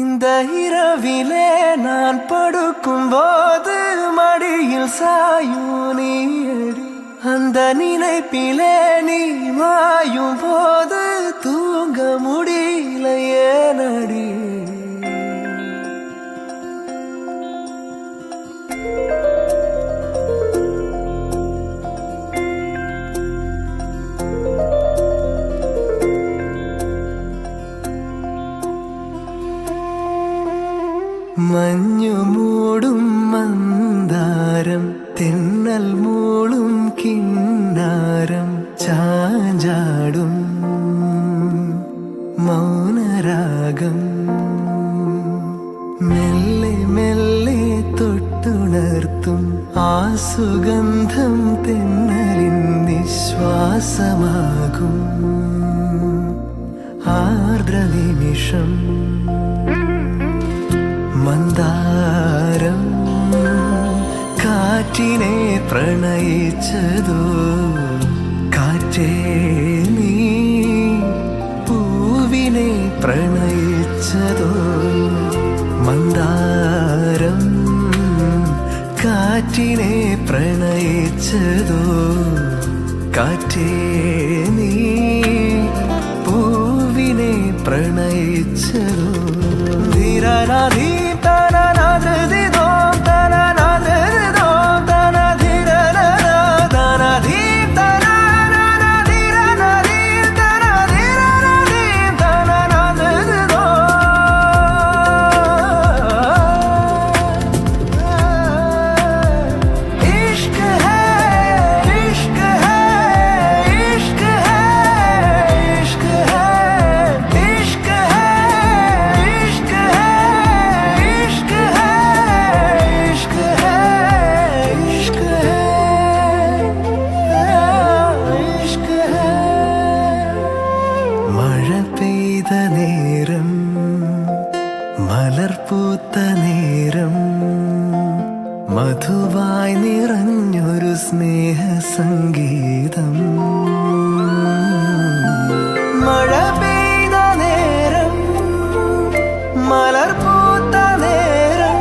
இந்த இரவிலே நான் படுக்கும் போது மடியில் சாயும் நீடி, அந்த நினைப்பிலே நீ மாயும் போது தூங்க முடியல ஏனடி. മഞ്ഞു മൂടും മന്ദാരം, തെന്നൽ മൂളും കിന്നാരം, ചാഞ്ചാടും മൗനരാഗം, മെല്ലെ മെല്ലെ തൊട്ടുണർത്തും ആ സുഗന്ധം തെന്നലിൻ നിശ്വാസമാകും ആർദ്രനിമിഷം. മന്ദാരം കാറ്റിനെ പ്രണയിച്ചതോ, കാറ്റേ നീ പൂവിനെ പ്രണയിച്ചതോ. മന്ദാരം കാറ്റിനെ പ്രണയിച്ചതോ, കാറ്റേ നീ പൂവിനെ പ്രണയിച്ചതോ. ധീരനാധീ നേരം, മലർപൂത്ത നേരം, മധുവായി നിറഞ്ഞൊരു സ്നേഹസംഗീതം. മഴ പെയ്ത നേരം, മലർപൂത്ത നേരം,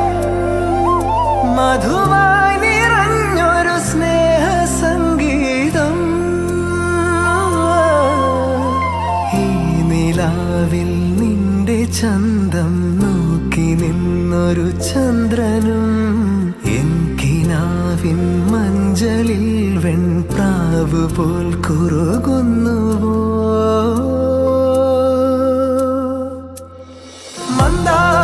മധുവായി നിറഞ്ഞൊരു സ്നേഹസംഗീതം. ഈ നിലാവിൽ നിന്റെ ചന്തം നോക്കി നിന്നൊരു ചന്ദ്രനും, എൻ കിനാവിൻ മഞ്ചലിൽ വെൺപ്രാവ് പോൽ കുറുകുന്നുവോ. മന്ദാരം